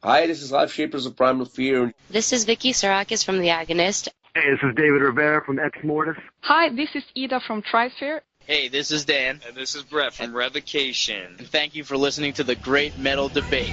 Hi, this is Life Shapers of Primal Fear. This is Vicky Sarakis from The Agonist. Hey, this is David Rivera from Ex Mortis. Hi, this is Ida from Trisphere. Hey, this is Dan. And this is Brett from Revocation. And thank you for listening to the Great Metal Debate.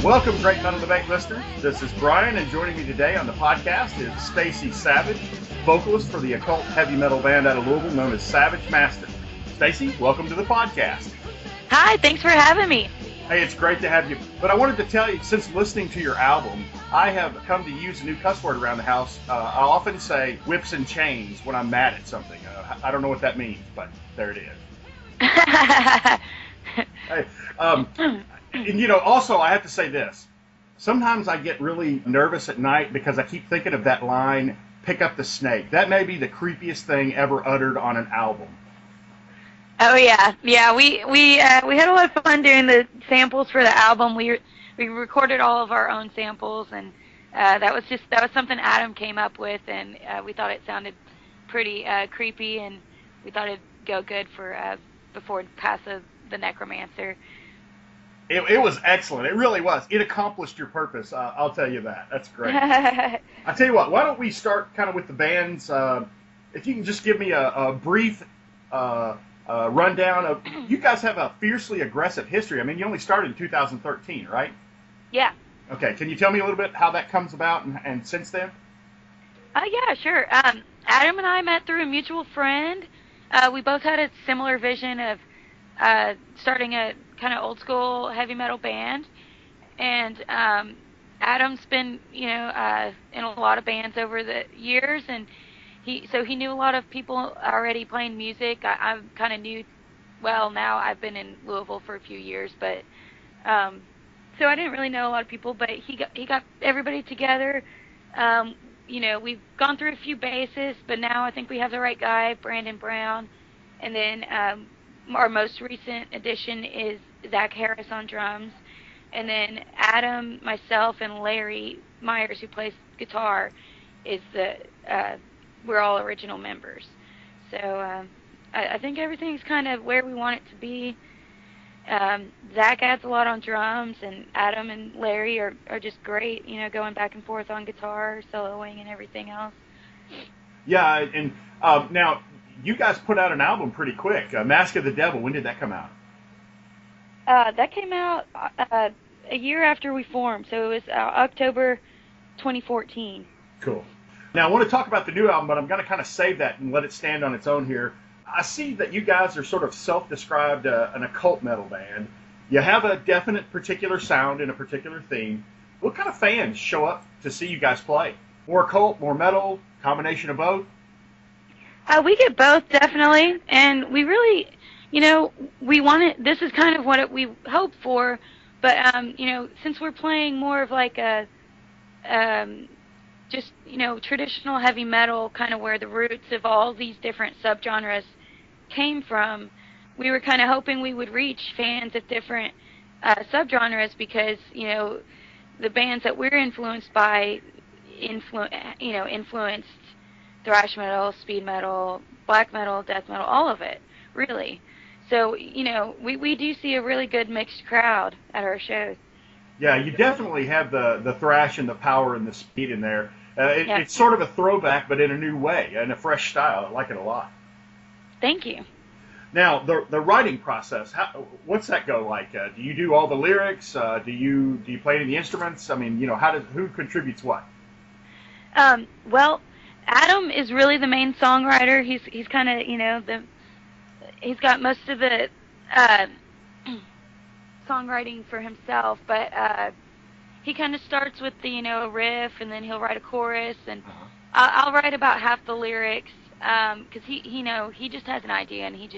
Welcome, Great Metal Debate listeners. This is Brian, and joining me today on the podcast is Stacey Savage, vocalist for the occult heavy metal band out of Louisville known as Savage Master. Stacey, welcome to the podcast. Hi, thanks for having me. Hey, it's great to have you. But I wanted to tell you, since listening to your album, I have come to use a new cuss word around the house. I often say whips and chains when I'm mad at something. I don't know what that means, but there it is. Hey, and, you know, also, I have to say this. Sometimes I get really nervous at night because I keep thinking of that line, pick up the snake. That may be the creepiest thing ever uttered on an album. Oh, yeah. Yeah, we had a lot of fun doing the samples for the album. We recorded all of our own samples, and that was something Adam came up with, and we thought it sounded pretty creepy, and we thought it'd go good for before it passed the Necromancer. It was excellent. It really was. It accomplished your purpose. I'll tell you that. That's great. I tell you what. Why don't we start kind of with the bands? If you can just give me a brief rundown of. You guys have a fiercely aggressive history. I mean, you only started in 2013, right? Yeah. Okay. Can you tell me a little bit how that comes about and since then? Yeah, sure. Adam and I met through a mutual friend. We both had a similar vision of starting a kind of old school heavy metal band, and Adam's been in a lot of bands over the years, and he knew a lot of people already playing music. I kind of knew, well, now I've been in Louisville for a few years, but so I didn't really know a lot of people, but he got everybody together. We've gone through a few bassists, but now I think we have the right guy, Brandon Brown, and then our most recent addition is Zach Harris on drums, and then Adam, myself, and Larry Myers, who plays guitar, we're all original members. So I think everything's kind of where we want it to be. Zach adds a lot on drums, and Adam and Larry are just great, going back and forth on guitar, soloing, and everything else. Yeah, and now, you guys put out an album pretty quick. Mask of the Devil, when did that come out? That came out a year after we formed, so it was October 2014. Cool. Now, I want to talk about the new album, but I'm going to kind of save that and let it stand on its own here. I see that you guys are sort of self-described an occult metal band. You have a definite particular sound and a particular theme. What kind of fans show up to see you guys play? More occult, more metal, combination of both? We get both, definitely, and we really, we want it. This is kind of what we hope for, but since we're playing more of like a, just traditional heavy metal, kind of where the roots of all these different subgenres came from, we were kind of hoping we would reach fans of different subgenres because the bands that we're influenced by, influenced thrash metal, speed metal, black metal, death metal, all of it, really. So, we do see a really good mixed crowd at our shows. Yeah, you definitely have the thrash and the power and the speed in there. It's sort of a throwback, but in a new way, and a fresh style. I like it a lot. Thank you. Now, the writing process, what's that go like? Do you do all the lyrics? Do you play any of the instruments? I mean, who contributes what? Well, Adam is really the main songwriter. He's kind of, he's got most of the songwriting for himself, but he kind of starts with the, a riff, and then he'll write a chorus, and I'll write about half the lyrics, because he just has an idea, and he's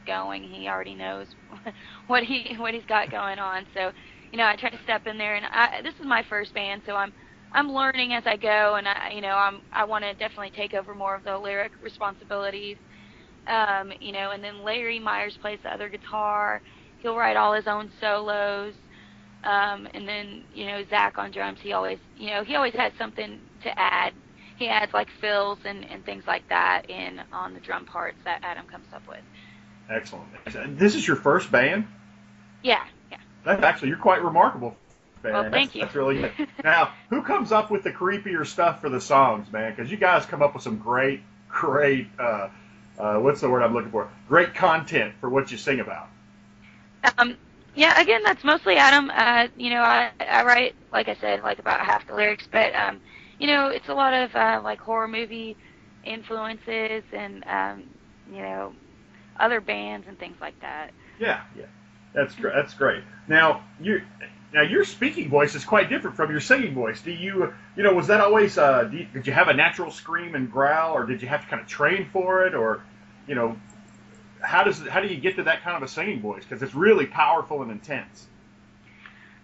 going. He already knows what he's got going on, so I try to step in there, and this is my first band, so I'm learning as I go, and I want to definitely take over more of the lyric responsibilities. And then Larry Myers plays the other guitar. He'll write all his own solos. And then, Zach on drums, he always has something to add. He adds like fills and things like that on the drum parts that Adam comes up with. Excellent. This is your first band? Yeah. That's actually, you're quite remarkable, man. Well, thank you. That's really good. Now, who comes up with the creepier stuff for the songs, man? Because you guys come up with some great, what's the word I'm looking for? Great content for what you sing about. Yeah, again, that's mostly Adam. I write, like I said, like about half the lyrics, but, it's a lot of, like horror movie influences and, other bands and things like that. Yeah. That's great. Now, your speaking voice is quite different from your singing voice. Do you, was that always, did you have a natural scream and growl, or did you have to kind of train for it, or, how do you get to that kind of a singing voice? Because it's really powerful and intense.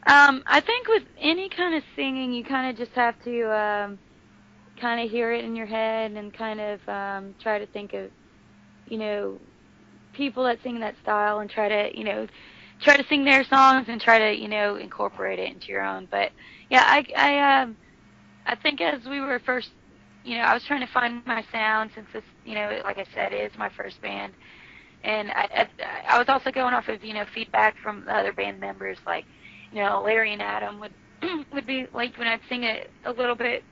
I think with any kind of singing, you kind of just have to kind of hear it in your head and kind of try to think of, people that sing that style and try to sing their songs and try to, incorporate it into your own. But yeah, I think as we were first, I was trying to find my sound since this, like I said, is my first band. And I was also going off of, feedback from the other band members, like, Larry and Adam would be like, when I'd sing it a little bit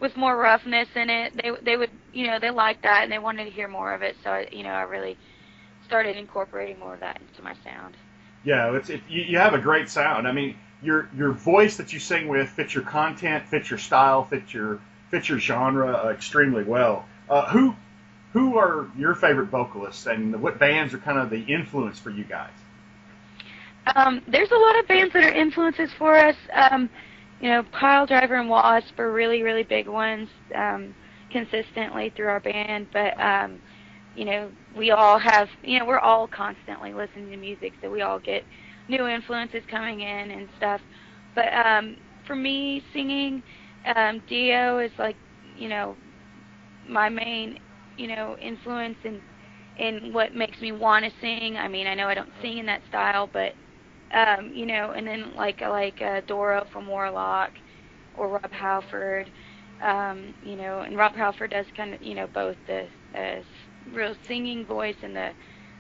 with more roughness in it, they would, they liked that and they wanted to hear more of it. So, I really started incorporating more of that into my sound. Yeah, you have a great sound. I mean, your voice that you sing with fits your content, fits your style, fits your genre extremely well. Who are your favorite vocalists, and what bands are kind of the influence for you guys? There's a lot of bands that are influences for us. Pile Driver and Wasp are really, really big ones consistently through our band. But, we all have, we're all constantly listening to music, so we all get new influences coming in and stuff. But for me, singing, Dio is like, my main influence in what makes me want to sing. I mean, I know I don't sing in that style, but, and then I like Doro from Warlock or Rob Halford, and Rob Halford does kind of, both the real singing voice and the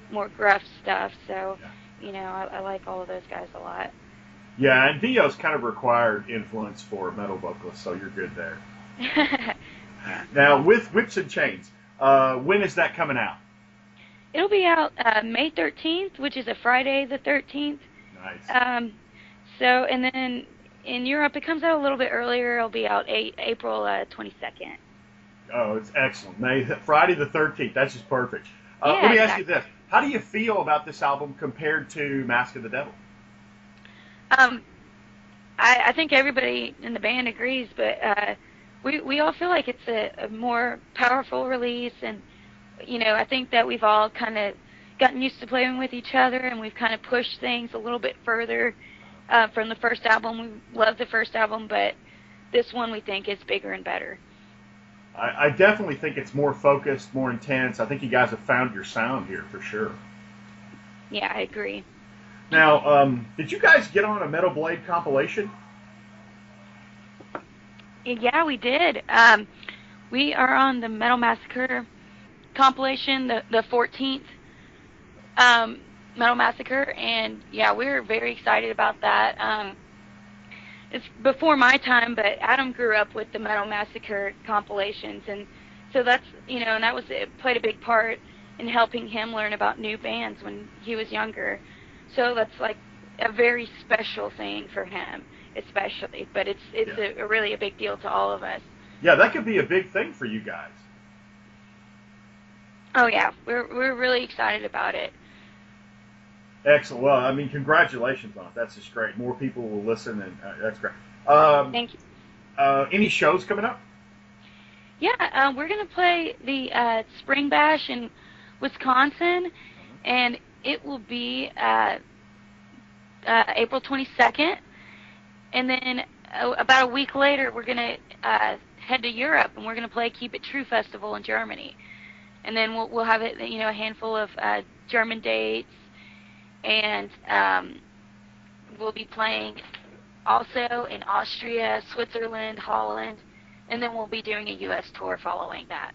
more gruff stuff. So, I like all of those guys a lot. Yeah, and Dio's kind of required influence for metal vocalists, so you're good there. Now, with Whips and Chains, when is that coming out? It'll be out May 13th, which is a Friday the 13th. Nice. And then in Europe, it comes out a little bit earlier. It'll be out April 22nd. Oh, it's excellent. Friday the 13th. That's just perfect. Yeah, let me ask you this. How do you feel about this album compared to Mask of the Devil? I think everybody in the band agrees, but we all feel like it's a more powerful release, and I think that we've all kind of gotten used to playing with each other, and we've kind of pushed things a little bit further from the first album. We love the first album, but this one we think is bigger and better. I definitely think it's more focused, more intense. I think you guys have found your sound here for sure. Yeah, I agree. Now, did you guys get on a Metal Blade compilation? Yeah, we did. We are on the Metal Massacre compilation, the 14th Metal Massacre, and yeah, we're very excited about that. It's before my time, but Adam grew up with the Metal Massacre compilations, and so that's, and that played a big part in helping him learn about new bands when he was younger. So that's like a very special thing for him, especially, but it's a really a big deal to all of us. Yeah, that could be a big thing for you guys. Oh yeah, we're really excited about it. Excellent. Well, I mean, congratulations on it. That's just great. More people will listen, and that's great. Thank you. Any shows coming up? Yeah, we're going to play the Spring Bash in Wisconsin, and it will be April 22nd. And then about a week later, we're going to head to Europe, and we're going to play Keep It True Festival in Germany. And then we'll have it, a handful of German dates, and we'll be playing also in Austria, Switzerland, Holland, and then we'll be doing a U.S. tour following that.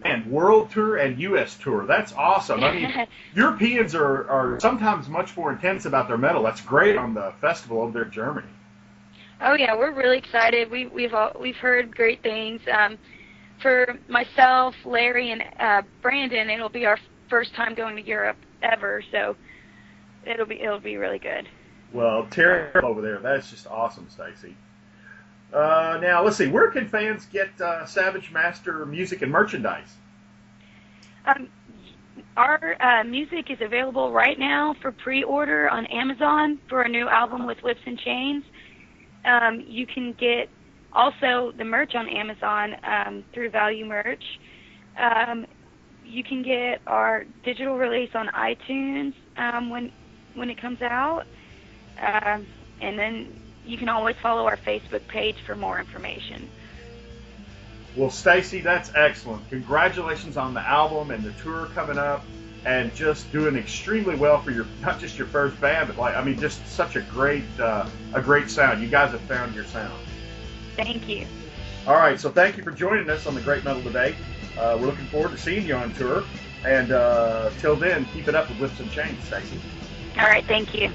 And world tour and U.S. tour. That's awesome. I mean, Europeans are sometimes much more intense about their metal. That's great on the festival over there in Germany. Oh yeah, we're really excited. We've heard great things. For myself, Larry, and Brandon, it'll be our first time going to Europe ever, so it'll be really good. Well, tear up over there. That's just awesome, Stacey. Now, let's see. Where can fans get Savage Master music and merchandise? Our music is available right now for pre-order on Amazon for our new album with Whips and Chains. You can get also the merch on Amazon through Value Merch. You can get our digital release on iTunes when it comes out. And then you can always follow our Facebook page for more information. Well, Stacey, that's excellent. Congratulations on the album and the tour coming up, and just doing extremely well for not just your first band, but just such a great sound. You guys have found your sound. Thank you. All right, so thank you for joining us on the Great Metal Debate. We're looking forward to seeing you on tour, and till then, keep it up with Whips and Chains, Stacey. All right, thank you.